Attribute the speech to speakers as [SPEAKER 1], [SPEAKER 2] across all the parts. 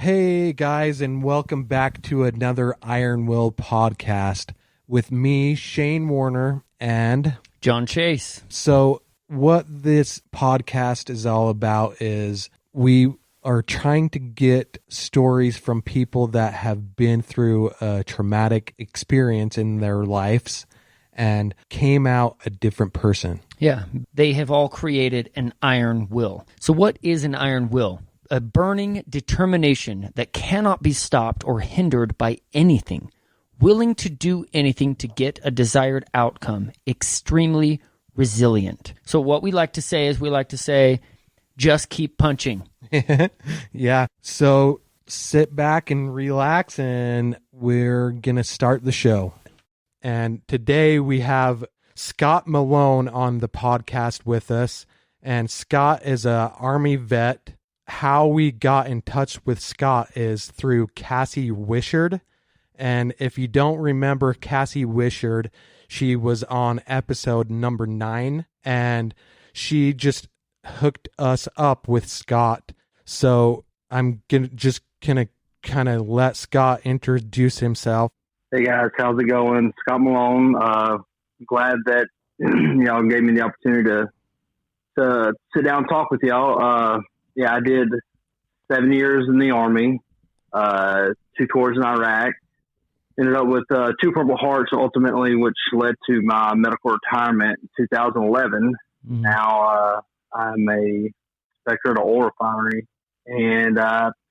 [SPEAKER 1] Hey guys, and welcome back to another Iron Will podcast with me, Shane Warner, and
[SPEAKER 2] John Chase.
[SPEAKER 1] So what this podcast is all about is we are trying to get stories from people that have been through a traumatic experience in their lives and came out a different person.
[SPEAKER 2] Yeah, they have all created an iron will. So what is an iron will? A burning determination that cannot be stopped or hindered by anything, willing to do anything to get a desired outcome, extremely resilient. So what we like to say is just keep punching.
[SPEAKER 1] Yeah. So sit back and relax, and we're going to start the show. And today we have Scott Malone on the podcast with us. And Scott is an Army vet. How we got in touch with Scott is through Cassie Wishard. And if you don't remember Cassie Wishard, she was on episode number 9, and she just hooked us up with Scott. So I'm gonna kind of let Scott introduce himself.
[SPEAKER 3] Hey guys, how's it going? Scott Malone. Glad that y'all gave me the opportunity to sit down and talk with y'all. Yeah, I did 7 years in the Army, 2 tours in Iraq. Ended up with 2 Purple Hearts ultimately, which led to my medical retirement in 2011. Mm-hmm. Now I'm a inspector at an oil refinery, and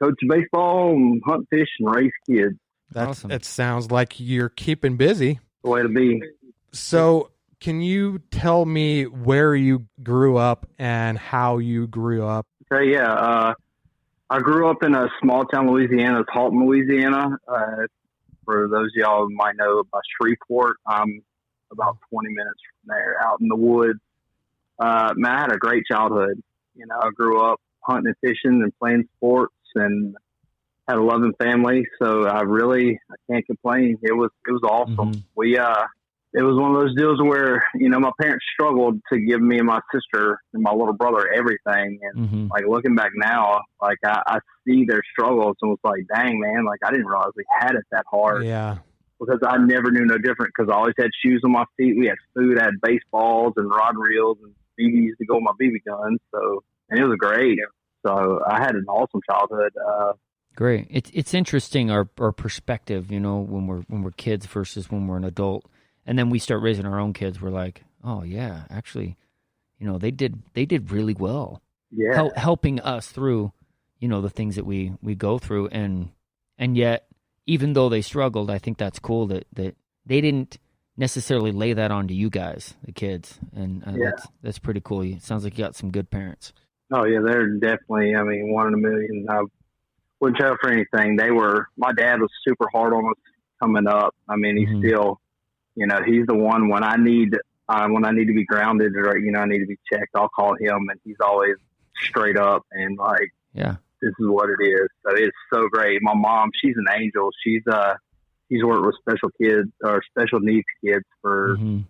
[SPEAKER 3] coach baseball and hunt, fish, and race kids.
[SPEAKER 1] That's awesome. It sounds like you're keeping busy.
[SPEAKER 3] The way to be.
[SPEAKER 1] So can you tell me where you grew up and how you grew up?
[SPEAKER 3] Okay, yeah. I grew up in a small town, Louisiana. It's Halton, Louisiana. For those of y'all who might know about Shreveport, I'm about 20 minutes from there, out in the woods. I had a great childhood. You know, I grew up hunting and fishing and playing sports, and had a loving family. So I can't complain. It was awesome. Mm-hmm. It was one of those deals where, you know, my parents struggled to give me and my sister and my little brother everything. And like looking back now, like I see their struggles and was like, dang man, like I didn't realize we had it that hard.
[SPEAKER 1] Yeah.
[SPEAKER 3] Because I never knew no different, because I always had shoes on my feet. We had food, I had baseballs and rod and reels and BBs to go with my BB guns. So, and it was great. So I had an awesome childhood.
[SPEAKER 2] Great. It's interesting our perspective, you know, when we're kids versus when we're an adult. And then we start raising our own kids. We're like, oh yeah, actually, you know, they did really well.
[SPEAKER 3] Yeah,
[SPEAKER 2] helping us through, you know, the things that we go through, and yet, even though they struggled, I think that's cool that they didn't necessarily lay that onto you guys, the kids, and that's pretty cool. It sounds like you got some good parents.
[SPEAKER 3] Oh yeah, they're definitely. I mean, 1 in a million. I wouldn't tell for anything. My dad was super hard on us coming up. I mean, he's still. You know, he's the one when I need to be grounded, or, you know, I need to be checked, I'll call him, and he's always straight up and like,
[SPEAKER 2] yeah,
[SPEAKER 3] this is what it is. So it's so great. My mom, she's an angel. She's worked with special kids or special needs kids for I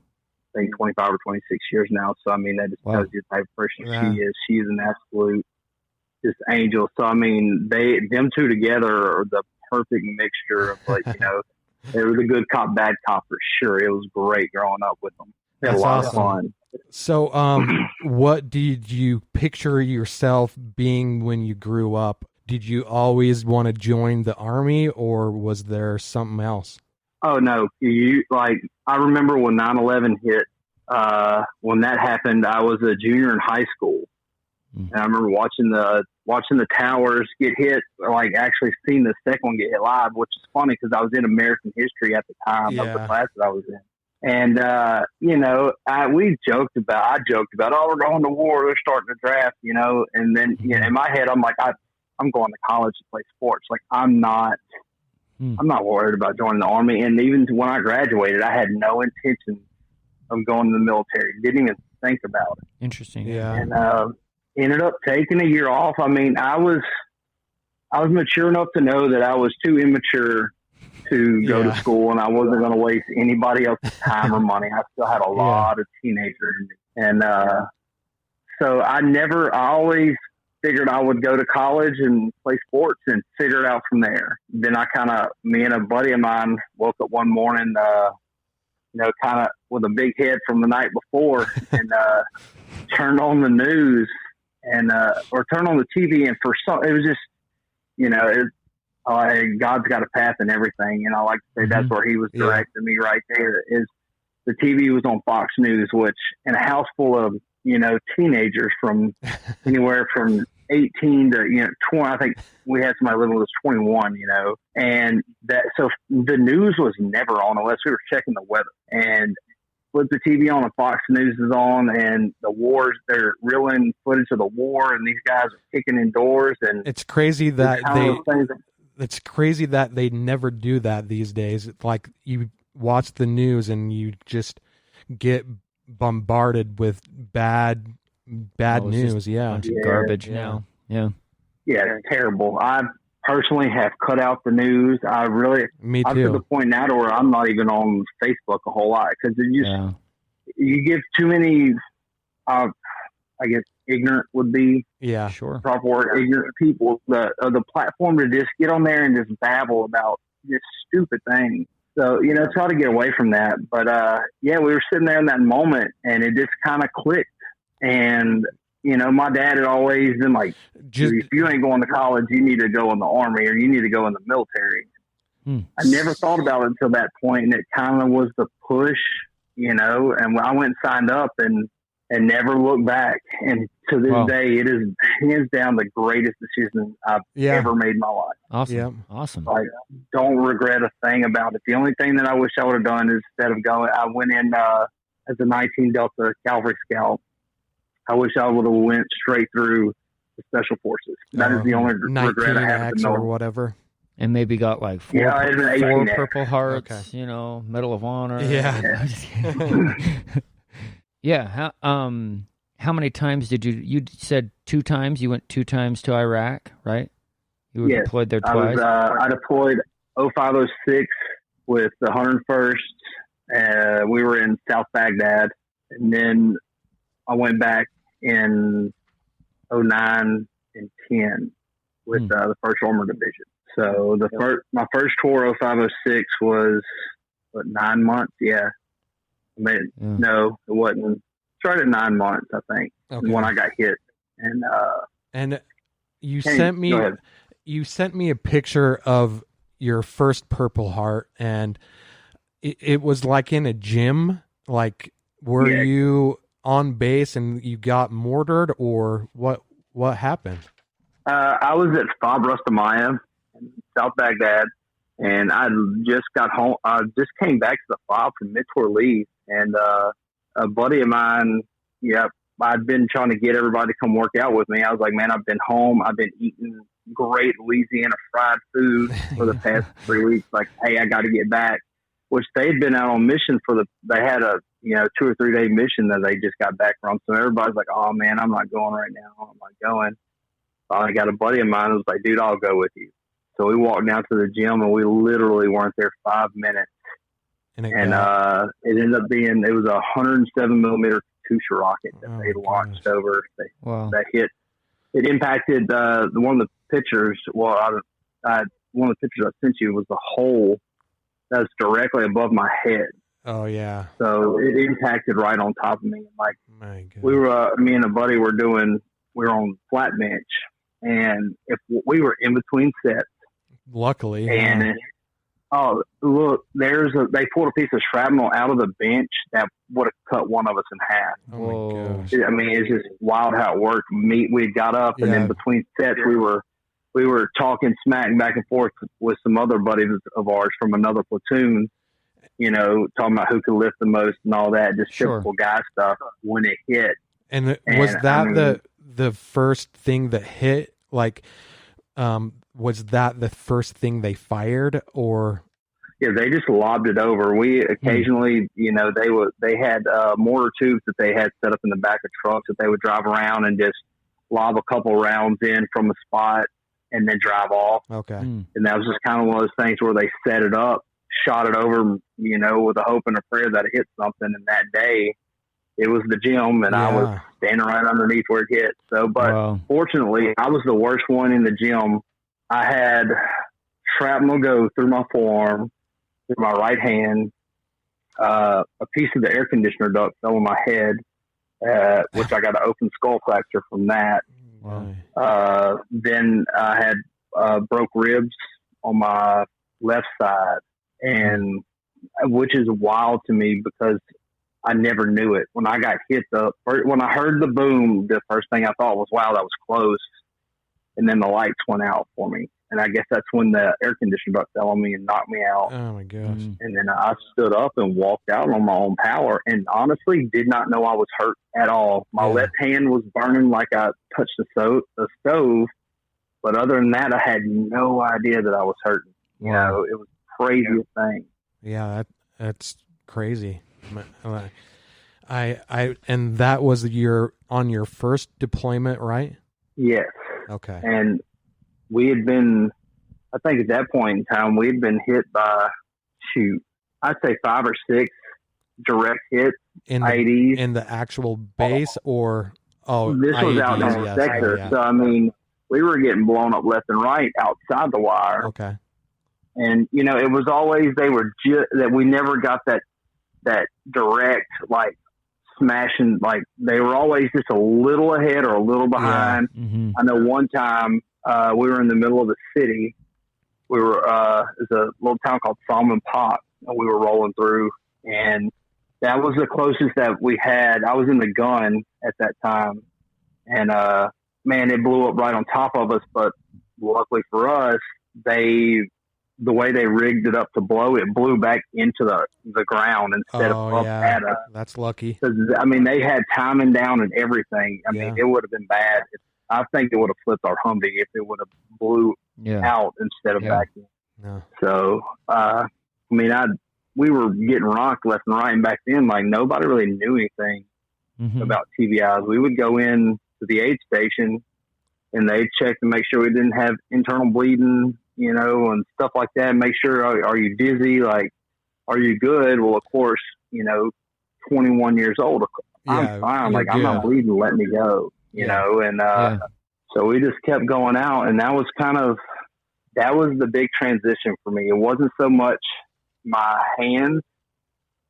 [SPEAKER 3] think 25 or 26 years now. So I mean, that just tells you the type of person she is. She is an absolute just angel. So I mean, them two together are the perfect mixture of, like, you know. They were the good cop, bad cop for sure. It was great growing up with them. Had a lot of fun.
[SPEAKER 1] So, what did you picture yourself being when you grew up? Did you always want to join the Army, or was there something else?
[SPEAKER 3] Oh no, I remember when 9/11 hit. When that happened, I was a junior in high school, and I remember watching the towers get hit, or like actually seeing the second one get hit live, which is funny because I was in American history at the time of the class that I was in. And, you know, I joked about, oh, we're going to war, they're starting to draft, you know, and then in my head, I'm like, I'm going to college to play sports. Like, I'm not worried about joining the Army. And even when I graduated, I had no intention of going to the military. Didn't even think about it.
[SPEAKER 2] Interesting.
[SPEAKER 1] Yeah.
[SPEAKER 3] And, ended up taking a year off. I mean, I was mature enough to know that I was too immature to go to school, and I wasn't going to waste anybody else's time or money. I still had a lot of teenagers in me. And so I always figured I would go to college and play sports and figure it out from there. Then me and a buddy of mine woke up one morning, kind of with a big head from the night before and turned on the news or turned on the TV. And it was just, God's got a path and everything. And I like to say that's where he was directing me right there. Is the TV was on Fox News, which in a house full of, teenagers from anywhere from 18 to, 20, I think we had somebody living with us 21, and so the news was never on unless we were checking the weather. And put the TV on and Fox News is on, and the wars, they're reeling footage of the war, and these guys are kicking indoors. And
[SPEAKER 1] it's crazy that it's crazy that they never do that these days. Like, you watch the news and you just get bombarded with bad news.
[SPEAKER 2] A bunch of garbage now. Yeah,
[SPEAKER 3] it's terrible. I personally have cut out the news.
[SPEAKER 1] Me too.
[SPEAKER 3] I'm to the point now to where I'm not even on Facebook a whole lot, because you give too many, I guess ignorant would be
[SPEAKER 2] sure
[SPEAKER 3] proper word, ignorant people the platform to just get on there and just babble about this stupid thing. So, try to get away from that. But, we were sitting there in that moment, and it just kind of clicked. And, my dad had always been like, if you ain't going to college, you need to go in the Army or you need to go in the military. I never thought about it until that point, and it kind of was the push, and I went and signed up and never looked back. And to this day, it is hands down the greatest decision I've ever made in my life.
[SPEAKER 2] Awesome.
[SPEAKER 1] Yeah.
[SPEAKER 2] Awesome.
[SPEAKER 3] I don't regret a thing about it. The only thing that I wish I would have done is instead of going, I went in as a 19 Delta Cavalry Scout. I wish I would have went straight through the Special Forces. That is the only regret I have.
[SPEAKER 1] Or whatever.
[SPEAKER 2] And maybe got like four Purple Hearts, Medal of Honor.
[SPEAKER 1] Yeah.
[SPEAKER 2] Yeah. How many times did you said 2 times? You went 2 times to Iraq, right? You were deployed there twice?
[SPEAKER 3] I deployed 0506 with the 101st. We were in South Baghdad. And then I went back in 09 and 10 with the 1st Armored Division. So my first tour, 0506, was 9 months? Yeah. No, it wasn't. Started 9 months, I think, when I got hit. And
[SPEAKER 1] you sent me a picture of your first Purple Heart, and it was like in a gym. Like, were you on base and you got mortared, or what happened?
[SPEAKER 3] I was at Fob Rustamaya in South Baghdad, and I just got home. I just came back to the Fob from mid-tour leave, and a buddy of mine, I'd been trying to get everybody to come work out with me. I was like, man, I've been home. I've been eating great Louisiana fried food for the past 3 weeks. Like, hey, I got to get back. Which they'd been out on mission they had a 2 or 3 day mission that they just got back from. So everybody's like, oh man, I'm not going right now. I'm not going. I got a buddy of mine who was like, dude, I'll go with you. So we walked down to the gym, and we literally weren't there 5 minutes. And it ended up being, it was a 107 millimeter Katusha rocket that they launched over. That hit. It impacted one of the pictures. Well, one of the pictures I sent you was the hole that was directly above my head.
[SPEAKER 1] Oh yeah.
[SPEAKER 3] So it impacted right on top of me. Like,
[SPEAKER 1] my God.
[SPEAKER 3] We were, me and a buddy were on flat bench, and if we were in between sets.
[SPEAKER 1] Luckily.
[SPEAKER 3] And oh, look, they pulled a piece of shrapnel out of the bench that would have cut one of us in half.
[SPEAKER 1] Oh my gosh.
[SPEAKER 3] I mean, it's just wild how it worked. We got up, and then between sets, we were talking smack back and forth with some other buddies of ours from another platoon, talking about who could lift the most and all that, just typical guy stuff when it hit.
[SPEAKER 1] And was that the first thing that hit? Like, was that the first thing they fired, or?
[SPEAKER 3] Yeah, they just lobbed it over. We occasionally, they had mortar tubes that they had set up in the back of trucks that they would drive around and just lob a couple rounds in from a spot and then drive off.
[SPEAKER 1] Okay.
[SPEAKER 3] And that was just kind of one of those things where they set it up, shot it over, with a hope and a prayer that it hit something. And that day, it was the gym, and I was standing right underneath where it hit. So, but fortunately, I was the worst one in the gym. I had shrapnel go through my forearm, through my right hand. A piece of the air conditioner duct fell on my head, which I got an open skull fracture from that. Wow. Then I had broke ribs on my left side, and which is wild to me because I never knew it. When I got hit, when I heard the boom, the first thing I thought was, wow, that was close. And then the lights went out for me. And I guess that's when the air conditioner duct fell on me and knocked me out.
[SPEAKER 1] Oh, my gosh.
[SPEAKER 3] And then I stood up and walked out on my own power and honestly did not know I was hurt at all. My left hand was burning like I touched the stove. But other than that, I had no idea that I was hurting. You know, it was the craziest thing.
[SPEAKER 1] Yeah, that's crazy. And that was on your first deployment, right?
[SPEAKER 3] Yes.
[SPEAKER 1] Okay.
[SPEAKER 3] And we had been, I think at that point in time, we had been hit by, I'd say 5 or 6 direct hits, IEDs.
[SPEAKER 1] In the actual base or,
[SPEAKER 3] this
[SPEAKER 1] IEDs,
[SPEAKER 3] was out in the sector.
[SPEAKER 1] Yeah.
[SPEAKER 3] So, I mean, we were getting blown up left and right outside the wire.
[SPEAKER 1] Okay.
[SPEAKER 3] And, you know, it was always, that we never got that direct, like, smashing, like, they were always just a little ahead or a little behind.
[SPEAKER 1] Yeah. Mm-hmm.
[SPEAKER 3] I know one time we were in the middle of the city. We were, it's a little town called Salmon Pot, and we were rolling through, and that was the closest that we had. I was in the gun at that time, and, man, it blew up right on top of us, but luckily for us, the way they rigged it up to blow, it blew back into the ground instead of up at us.
[SPEAKER 1] That's lucky.
[SPEAKER 3] I mean, they had timing down and everything. I mean, it would have been bad. I think it would have flipped our Humvee if it would have blew out instead of back in.
[SPEAKER 1] No.
[SPEAKER 3] So, I mean, we were getting rocked left and right, and back then, like, nobody really knew anything about TBIs. We would go in to the aid station, and they'd check to make sure we didn't have internal bleeding, you know, and stuff like that. Make sure, are you dizzy? Like, are you good? Well, of course, you know, 21 years old, I'm fine. Like, I'm not bleeding. Let me go, you know? And, so we just kept going out, and that was the big transition for me. It wasn't so much my hands.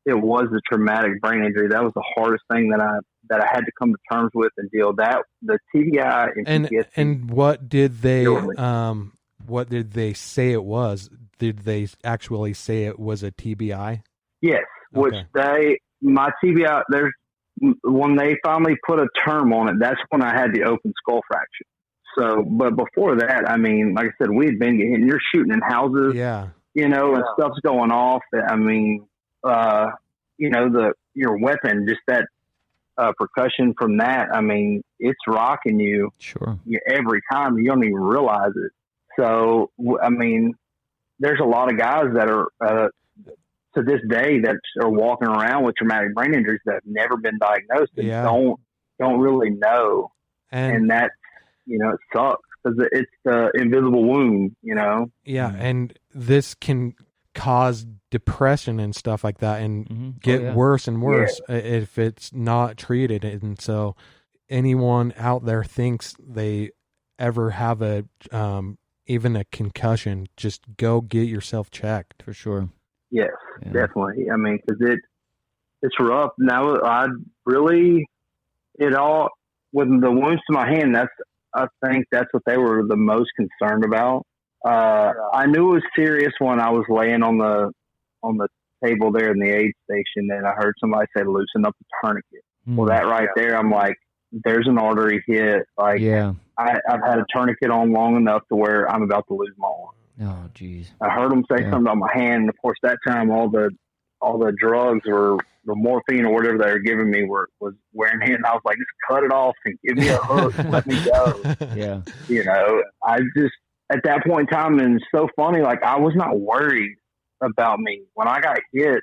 [SPEAKER 3] It was the traumatic brain injury. That was the hardest thing that I had to come to terms with and deal. That the TBI and PTSD.
[SPEAKER 1] And what did they say it was? Did they actually say it was a TBI?
[SPEAKER 3] Yes, which my TBI, when they finally put a term on it, that's when I had the open skull fracture. So, but before that, I mean, like I said, we had been getting, you're shooting in houses, you know, and stuff's going off. I mean, you know, your weapon, just that percussion from that, I mean, it's rocking you every time. You don't even realize it. So, I mean, there's a lot of guys that are, to this day, that are walking around with traumatic brain injuries that have never been diagnosed and don't really know. And that, you know, it sucks because it's the invisible wound, you know?
[SPEAKER 1] Yeah, and this can cause depression and stuff like that and get worse and worse if it's not treated. And so anyone out there thinks they ever have even a concussion, just go get yourself checked. For sure.
[SPEAKER 3] Yes, definitely. I mean, because it's rough. Now, with the wounds to my hand, I think that's what they were the most concerned about. I knew it was serious when I was laying on the table there in the aid station, and I heard somebody say, "Loosen up the tourniquet." Well, that right there, I'm like, there's an artery hit. Like, I've had a tourniquet on long enough to where I'm about to lose my arm.
[SPEAKER 2] Oh, geez.
[SPEAKER 3] I heard them say something about my hand. And of course, that time, all the drugs or the morphine or whatever they were giving me was wearing in. I was like, just cut it off and give me a hook and let me go. You know, I just, at that point in time, and it's so funny, like, I was not worried about me. When I got hit,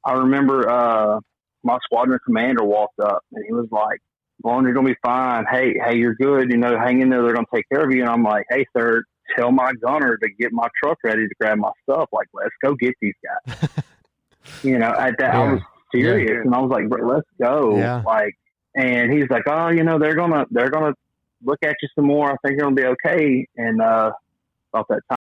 [SPEAKER 3] I remember my squadron commander walked up and he was like, "Malone, you're going to be fine. Hey, you're good. You know, hang in there. They're going to take care of you." And I'm like, "Hey, sir, tell my gunner to get my truck ready to grab my stuff. Like, let's go get these guys." You know, at that, I was serious. And I was like, bro, let's go.
[SPEAKER 1] Yeah.
[SPEAKER 3] Like, and he's like, oh, they're gonna look at you some more. I think you're gonna be okay. And about that time.